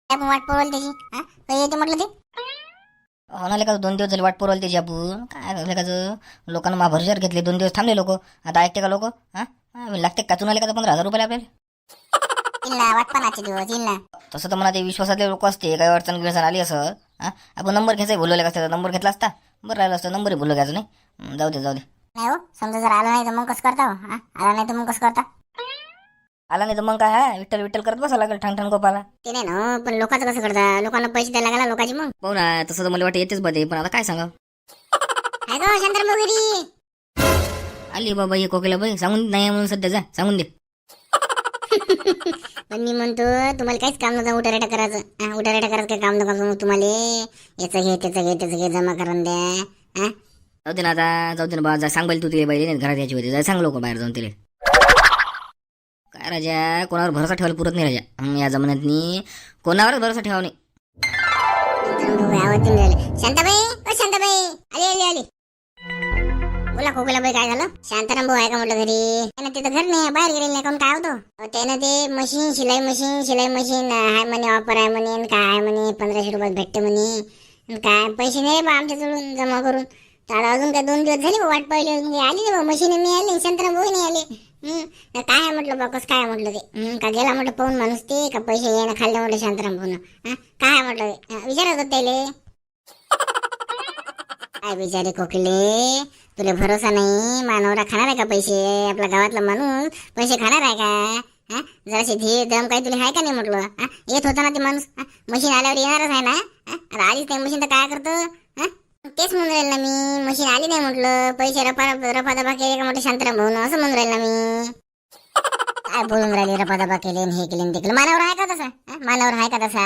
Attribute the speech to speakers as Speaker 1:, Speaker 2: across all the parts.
Speaker 1: आपण वाट पळवली त्याची. हा काही येते म्हटलं ते.
Speaker 2: हो ना लेका 2 दिवस झाले वाट पुरवली त्याची आपण. काय लेकाचं लोकांना महाभरशावर घेतले 2 दिवस थांबले लोक. आता ऐकते का लोक? लागते का चुना लेका 15,000 आपल्याला.
Speaker 1: येईल ना वाटपानाचे दिवस येईल ना.
Speaker 2: तसं तर म्हणा ते विश्वासातले लोक असते काही अडचण गिळचण आली असं. आपण नंबर घ्यायचा बोलवले का नंबर घेतला असता बरं राहिलं असतं. नंबरही बोललो घ्यायचं नाही. जाऊ दे.
Speaker 1: नाही हो समजा जर आला नाही तर मग कसं करता हो? हा आला नाही तर मग कसं करता?
Speaker 2: आला नाही तर मग काय आहे विठ्ठल विठ्ठल करत बसा लागेल ठण गोपाला.
Speaker 1: ते नाही ना पण लोकांचं कसं करता? लोकांना पैसे द्यायला लागला लोकांची मग.
Speaker 2: हो ना तसं तर मला वाटतं येतेच बदे पण आता काय सांगा.
Speaker 1: आहे का शांताराम भाऊ घरी?
Speaker 2: आली बाबा ये कोकिला बाई सांगून नाही म्हणून सध्या जा सांगून दे.
Speaker 1: पण मी म्हणतो तुम्हाला काहीच काम नव्हतं उठारेटा करायचं. उठारेटा करायचं काही काम नका तुम्हाला. याचं घे त्याचं घे जमा करून द्या.
Speaker 2: जाऊ दे ना आता जाऊ दे ना बा जा सांग तू तिला बाई नाही घरात यायची होती जा सांग लोक बाहेर जाऊन तिला. काय राजा कोणावर भरोसा ठेवायला पुरत नाही राजा. या जमान्यात कोणावरच भरोसा ठेवा नाही.
Speaker 1: आवाज राहिले. शांताबाई आली. बोला कोकिलाबाई काय झालं? शांताराम भाऊ आहे का म्हटलं घरी? त्यानं तिथं घर नाही बाहेर गेलेलं नाही कोण काय होतं? त्यानं ते मशीन शिलाई मशीन आहे म्हणे ऑफर आहे म्हणे काय आहे म्हणे 1500 रुपयात भेटते म्हणे. काय पैसे नाही बा आमच्याकडून जमा करून. तर अजून काय 2 दिवस झाले वाट पाहिली आली नाही बा मशीन नाही आली शांताराम भाऊ नाही आले. काय आहे म्हटलं बा कसं काय म्हटलं ते का गेला म्हटलं पाहून माणूस ते का पैसे येणं खाल्लं म्हटलं शांताराम भाऊ काय आहे म्हटलं ते विचारत होत त्याले. काय बिचारे कोकिले तुला भरोसा नाही मानवरा खाणार आहे का पैसे? आपल्या गावातला माणूस पैसे खाणार आहे का? जराशी धीर दम काही तुला आहे का नाही म्हटलं. येत होता ना ते माणूस. मशीन आल्यावर येणारच आहे ना. आता आलीच नाही मशीन तर काय करतं? तेच म्हणून राहील ना मी मशीन आली नाही म्हटलं पैसे रफादफा केले का म्हटलं शांताराम भाऊ असं म्हणून राहील ना मी. काय बोलून राहिले रफादफा केले हे केले ते केलं. मानावर आहे का तसा? मानावर आहे का तसा?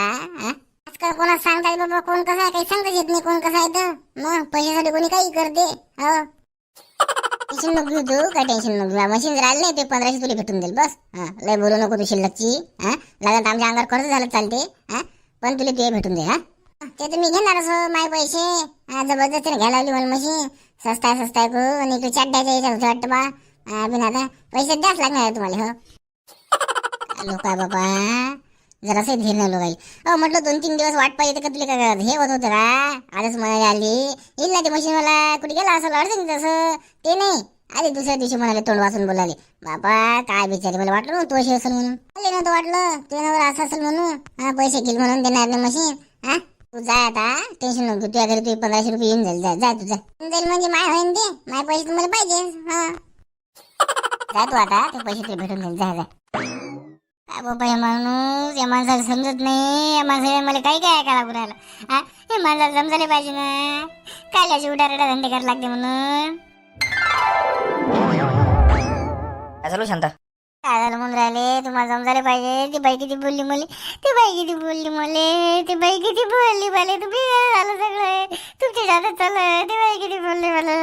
Speaker 1: आजकाल कोणाला सांगता येईल बाबा कोण कसं आहे काही सांगताच येत नाही कोण कसं आहे तर मग पैशासाठी कोणी काही करते. हो टेन्शन नको घेऊ तू काय टेन्शन नको घेऊ. मशीन जर आली नाही ते 1500 तुला भेटून देईल बस. लय बोलू नको तू शिल्लकची. लागत आमच्या अंगावर खर्च झालं चालते. पण तुला ते भेटून दे. ते तर मी घेणार असं माय पैसे जबरदस्तीने घ्यायला लावली मला मशीन. स्वस्त आहे गो आणि इकडे चाट द्यायचा याच्यात वाटतं बा बिन आता पैसे द्याच लागणार तुम्हाला. हो लोक आहे बाबा जरासं धीर नाही लोकाई. म्हटलं 2-3 दिवस वाट पाहिजे का तुला काय हे होत होतं का? आजच म्हणाले आली येईल ना ते मशीन मला कुठे गेला असं अडचण तसं ते नाही आधी दुसऱ्या दिवशी म्हणाले तोंड वाचून बोलाले. बाबा काय बिचारे मला वाटलं ना तो अशी असेल म्हणून. आले नव्हतं वाटलं तुझ्यावर असं असेल म्हणून पैसे घेईल म्हणून देणार नाही मशीन. तू जाय आता टेन्शन नको तुझ्या घरी तुझे 1500 रुपये येऊन जाईल. जा तू जाईल म्हणजे माय होईन ते माय पैसे तुम्हाला पाहिजे. जा तू आता ते पैसे तुला भेटून जाईल. जा काय बाबा हे माणूस या माणसाला समजत नाही. या माणसाला मला काही काय ऐकायला लागू हे माणसाला समजायला पाहिजे ना काय अशी उठारेटा धंदे करायला लागते म्हणून.
Speaker 2: काय झालं शांता?
Speaker 1: काय झालं म्हणून राहिले तुम्हाला समजायला पाहिजे. ती बाई किती बोलली मला ती बाई किती बोलली मला तुम्ही झालं सगळं तुमच्या जातात चाललं ती बाई किती बोलली मला.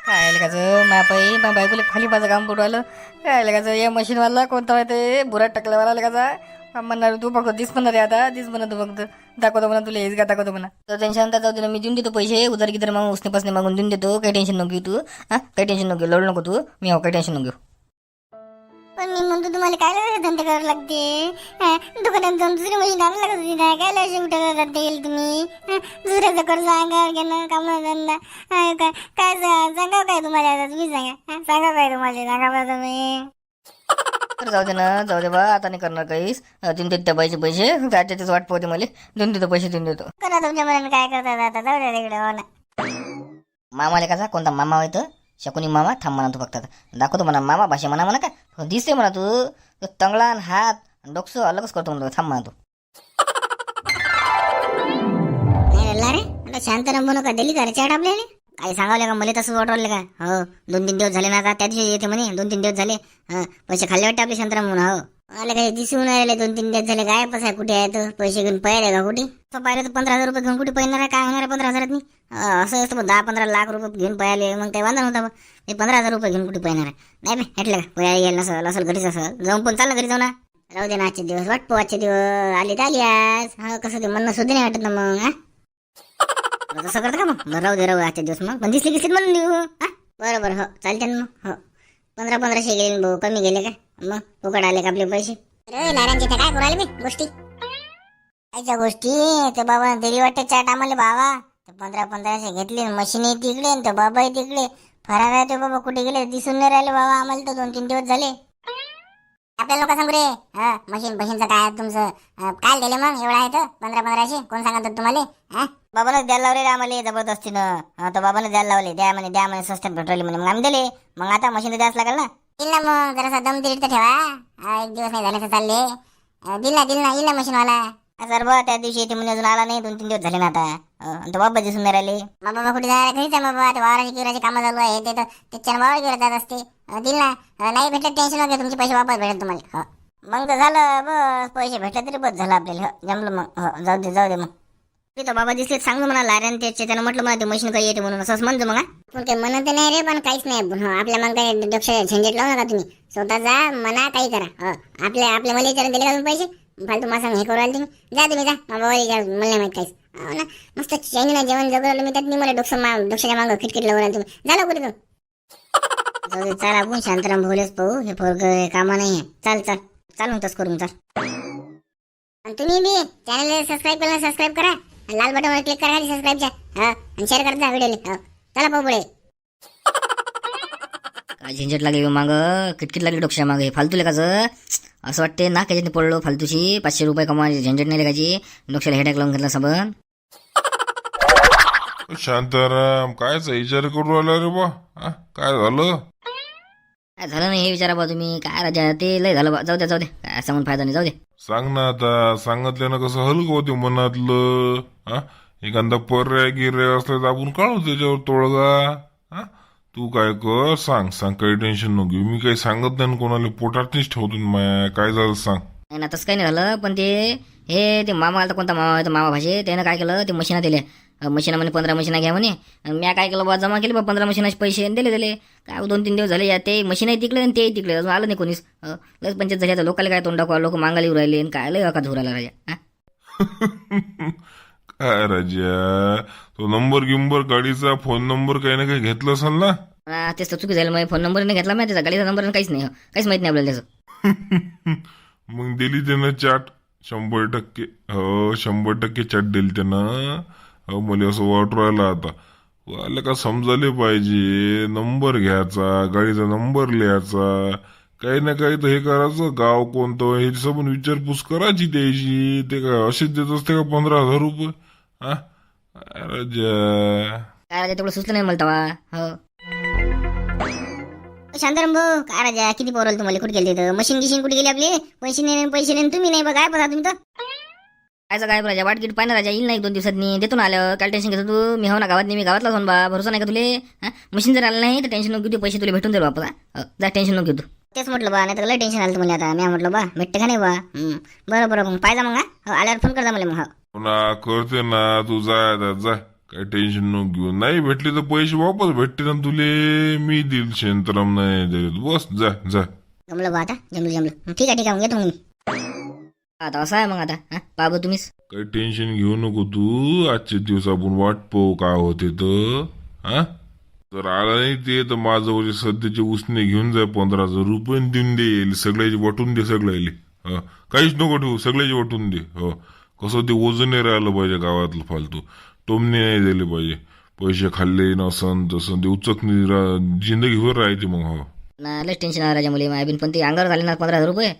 Speaker 2: काय लेखाचं माझ्या बायकोला खाली माझं काम पडवायला. काय लेखाचं या मशीनवाला कोणता माहिती बुराट टाकल्यावाला लेखाचा म्हणणार तू फक्त दिस म्हणणार आता दिस म्हणा तू फक्त दाखवतो म्हणा तुला हेच का दाखवतो म्हणा. तर टेन्शन जाऊ दे ना मी देऊन देतो पैसे उधार गिधार मग उसने पासने मागून देऊन देतो. काही टेन्शन नको घेऊ तू. काही टेन्शन नको घेऊ लढू नको तू. मी हो काही टेन्शन नको घेऊ.
Speaker 1: पण मी म्हणतो तुम्हाला काय धंदे करावे लागते. दुकानात जाऊन दुसरी मशीन आणायला लागत होती ना काय लक्ष उठायला लागते येईल तुम्ही. दुसऱ्याचं कर्ज अंगावर घेणं कामं धंदा काय सांगा काय तुम्हाला आता तुम्ही सांगा काय तुम्हाला सांगा बा तुम्ही.
Speaker 2: तर जाऊ दे बा आता नाही करणार काहीच. देऊन देत त्या बाईचे पैसे त्याच्याच वाट पाहते मला. देऊन देतो पैसे देऊन देतो.
Speaker 1: करा तुमच्या मनाने काय करतात आता जाऊ द्या तिकडे. हो ना
Speaker 2: मामा लेखाचा कोणता मामा होतं शकुनी मामा थांब म्हणा तू फक्त आता दाखवतो म्हणा मामा भाषा म्हणा काय दिसते म्हणा तू तंगळा हात डोकसं अलगच करतो म्हणतो थांब म्हणा तू.
Speaker 1: रे शांताराम बनू का दिली का रे चाट आपल्याला काही सांगावले का मला तसंच वाटवलं का? हो 2-3 दिवस झाले ना आता त्या दिवशी येते म्हणे 2-3 दिवस झाले. पैसे खाल्ले वाटते आपले शांताराम म्हणून. हो मला काही दिसून राहिले 2-3 दिवस झाले काय पैसा कुठे आहे तर पैसे घेऊन पाहिले का कुठे? तो पाहिलं तर 15,000 रुपये घेऊन कुठे पाहिणार आहे काय होणार आहे 15,000 असं असतं 10-15 लाख रुपये घेऊन पाहिले मग काही वांधा नव्हता. मी 15,000 रुपये घेऊन कुठे पाहिणार आहे नाही बे हेटलं का पया येईल नसल असेल घरीच असं जाऊन पण चाल घरी जाऊ ना. राहू दे ना आजचे दिवस वाटपो आजचे दिवस आली तर आली आज. कसं ते म्हणणं सुद्धा नाही वाटत ना मग. तसं करतं का मग राहू आजच्या दिवस मग पण दिसली म्हणून देऊ. बरोबर हो चालते ना मग. हो 1500 गेले भाऊ कमी गेले का मग फुकट आले का आपले पैसे. नारायणच्या इथे काय करू मी गोष्टी कायच्या गोष्टी ते बाबा दिली वाटते चाट आम्हाला बाबा 15-15 घेतले मशीन तिकडे आणि तो बाबा तिकडे फरार आहे तो बाबा कुठे गेले दिसून नाही राहिले बाबा आम्हाला तर 2-3 दिवस झाले आपल्याला लोक सांगू रे हा मशीनचं काय तुमचं काय दिले मग एवढं आहे तर 15-15 कोण सांगत तुम्हाला हा बाबानं द्यायला लावले रे आम्हाला जबरदस्तीनं तर बाबानं द्यायला लावले द्या म्हणे स्वस्तात भेटवले म्हणे मग आम्ही दिले मग आता मशीन द्यायच लागेल ना दिल ना मग जरासा दम दिली तर ठेवा एक दिवस नाही झाले तर चालले दिल ना येईल ना मशीनवाला सर बा त्या दिवशी येते म्हणजे अजून आला नाही 2-3 दिवस झाले ना आता तो बाबा दिसून नाही राहिले बाबा कुठे जायला घरीच आहे बाबा ते वावराची किराची कामं चालू आहे ते तर त्याच्यानं वावर गिरत जात असते दिल ना नाही भेटलं टेन्शन नका तुमचे पैसे वापस भेटेल तुम्हाला मग तर झालं बस पैसे भेटले तरी बस झालं आपल्याला जमलं मग जाऊ दे मग मी तो बाबा दिसले सांगतो मला लाऱ्यान त्याचे त्यानं म्हटलं मला ते मशीन काही येते म्हणून असंच म्हणतो मग पण काही म्हणत नाही रे पण काहीच नाही आपल्या मग काही डोक्ष झंझट लावू नका तुम्ही स्वतः जा मना काही करा आपल्या मला विचारून दिले का तुम्ही पैसे फालतू मला सांग हे करू राहिले तुम्ही जा बाबा मला नाही माहित काहीच ना मस्त चायनीला जेवण जगवलं मी त्यात मी मला डोक्याच्या मागं खिटखिट लावून राहिले तुम्ही झालं कुठे तू चाल आपण शांताराम भोलेच पाहू हे पोरग कामा नाही आहे चाल तस करून चाल आणि तुम्ही बी चॅनल सबस्क्राईब करा लाल बटनवर क्लिक करा सबस्क्राईबच्या आणि शेअर करता व्हिडिओला चला पाहू पुढे
Speaker 2: काय झंझट लागली माग किटकिट लागली डोक्या मागे फालतू लेखाचं असं वाटते ना त्याच्यात पडलो फालतूची 500 रुपये कमावायची झंझट नाही लेखाची डोक्याला हेडॅक लावून घेतला सबन
Speaker 3: शांताराम कायचा विचार करू राहिला रे बा काय झालं
Speaker 2: काय झालं नाही हे विचारा बा तुम्ही काय राजा ते लय झालं बा जाऊ दे काय सांगून फायदा नाही जाऊ दे
Speaker 3: सांग ना आता सांगितल्यानं कसं हलकं होते मनातलं एखादा पर्याय गिर्याय असला तर आपण काढू त्याच्यावर तोडगा तू काय कर सांग काही टेन्शन नको घेऊ मी काही सांगत नाही कोणाला पोटातच ठेवतो माया काय झालं सांग
Speaker 2: नाही ना तसं काही नाही झालं पण ते मामा आला कोणता मामा आहे मामा भाषे त्यानं काय केलं ते मशीना दिल्या मशीना म्हणे 15 मशीना घ्या म्हणे मी काय केलं बा जमा केले बा 15 मशीनाचे पैसे दिले काय 2-3 दिवस झाले ते मशीनही तिकडे आणि तेही तिकडे अजून आलं नाही कोणीच लस पंचायत झाली आता लोकांना काय तोंड दाखवा लोक मागायला येऊ राहिले काय लय अका धुरायला राजा
Speaker 3: काय राजा तो नंबर गिंबर गाडीचा फोन नंबर काही ना काही घेतला असेल ना
Speaker 2: तेच तर चुकी झालं मग फोन नंबर नाही घेतला माहिती त्याचा गाडीचा नंबर काहीच नाही काहीच माहित नाही आपल्याला त्याचं
Speaker 3: मग दिली त्यानं चाट 100% हो 100% चाट दिली त्यानं मला असं वाटू राहिलं आता आलं का समजायला पाहिजे नंबर घ्यायचा गाडीचा नंबर लिहायचा काही ना काही तर हे करायचं गाव कोणतं हे सबून विचारपूस करायची द्यायची ते काय असेच देत असते का 15,000 रुपये
Speaker 2: काय राजा तेवढं सुचलं नाही मला तेव्हा
Speaker 1: शांताराम भाऊ काय राजा किती पोरल तुम्हाला कुठे गेले तिथं मशीन कुठे गेली आपली पैसे नाही तुम्ही नाही बघा काय बघा तुम्ही तर
Speaker 2: कायचं काय राजा वाटगीट पाहिजे राजा येईल ना 1-2 दिवसांनी देतो ना आलं काय टेन्शन घेतो तू मी हो ना गावात नाही मी गावातला होऊन बा भरोसा नाही का तुले मशीन जर आलं नाही तर टेन्शन नको घेऊ पैसे तुला भेटून जाईल बापा जा टेन्शन नको घेतो
Speaker 1: तेच म्हटलं बा नाही तर लय टेन्शन आलं तुम्हाला आता मी म्हटलं बा भेटते का नाही बा बरं मग पाहिजे मग आल्यावर फोन करता मला मग
Speaker 3: पुन्हा करते ना तू जा काही टेन्शन नको घेऊ नाही भेटले तर पैसे वापस भेटते ना तुले मी दिल शेंतराम नाही देत बस जा
Speaker 1: जमलं बा आता जमलं ठीक आहे मग येतो मग
Speaker 2: आता असं आहे मग आता बाबा तुम्हीच
Speaker 3: काही टेन्शन घेऊ नको तू आजचे दिवस आपण वाट पाहू काय होते तर जर आला नाही ते तर माझं सध्याचे उसने घेऊन जा 15,000 रुपये देऊन दे सगळ्याची वाटून दे सगळ्याले काहीच नको ठेवू सगळ्याची वाटून दे कसं ते वजन नाही राहिलं पाहिजे गावातलं फालतू टोमने नाही दिले पाहिजे पैसे खाल्ले नसन तसं ते उचकणी जिंदगीभर राहायचे मग
Speaker 2: ना लस टेन्शन आहे राजा मुले मायबीन पण ते अंगावर झाले ना 15,000 रुपये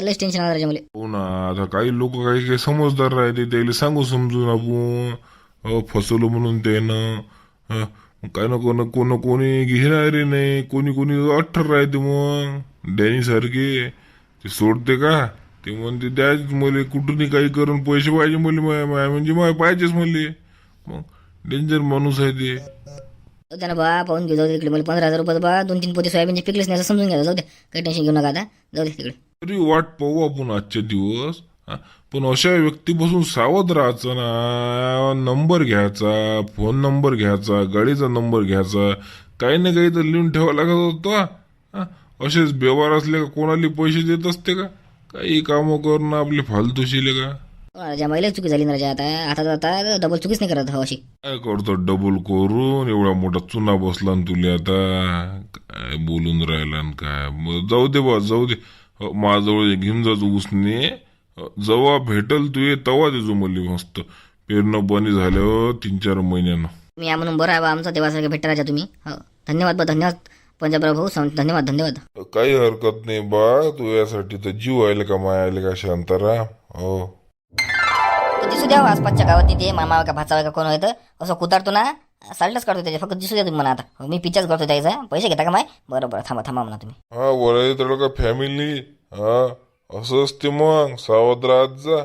Speaker 2: लस टेन्शन आहे राजा मुले
Speaker 3: हो ना आता काही लोक काही समजदार राहते त्याला सांगू समजून आपण फसवलं म्हणून त्यानं काय ना कोणी घेणारे नाही कोणी अठ्ठर राहते मग डॅनी सारखे ते सोडते का ते म्हणते द्याच मले कुठूनही काही करून पैसे पाहिजे मले म्हणजे माय पाहिजेच मले मग डेंजर माणूस आहे ते
Speaker 2: त्यांना बा पाहून घेऊ जाऊ दे तिकडे मला 15,000 रुपये बा 2-3 पोते सोयाबीनचे पिकलेच नाही असं समजून घ्या जाऊ दे काही टेन्शन घेऊ नका आता जाऊ दे तिकडे
Speaker 3: तरी वाट पाहू आपण आजचे दिवस पण अशा व्यक्तीपासून सावध राहायचं ना नंबर घ्यायचा फोन नंबर घ्यायचा गाडीचा नंबर घ्यायचा काही ना काही तर लिहून ठेवा लागत होता असेच व्यवहार असले का कोणाला पैसे देत असते का काही कामं करणं आपले फालतूशीले का
Speaker 2: राजा महिला चुकी झाली ना राजा आता डबल चुकीच नाही करत अशी
Speaker 3: काय करतो डबल करून एवढा मोठा चुना बसला तुले आता काय बोलून राहिला काय जाऊ दे माझ्याजवळ घेऊन जातो उसने. जेव्हा भेटल तू ये तेव्हा देजो मला मस्त. पेरणं पाणी झाल्यावर 3-4 महिन्यानं.
Speaker 2: मी या म्हणून बरं आहे बा, आमचा देवासारखे भेटता राजा तुम्ही. हो धन्यवाद बा, धन्यवाद पंजाबराव भाऊ. धन्यवाद धन्यवाद.
Speaker 3: काही हरकत नाही बा. तू यासाठी तर जीव आले का माय आले का शांताराम. हो
Speaker 2: तर दिसू द्या आसपासच्या गावात ते मामा का भाचा का कोण होतं असं कुतारतो ना, साल्टच काढतो त्याचे. फक्त दिसू द्या तुम्ही म्हणा. आता हो, मी पिक्चर्स करतो त्याचा. पैसे घेता का माय? बरं बरं, थांबा थांबा म्हणा तुम्ही.
Speaker 3: हा वरायला का फॅमिली. हा असं असते मग. सावध राहत जा.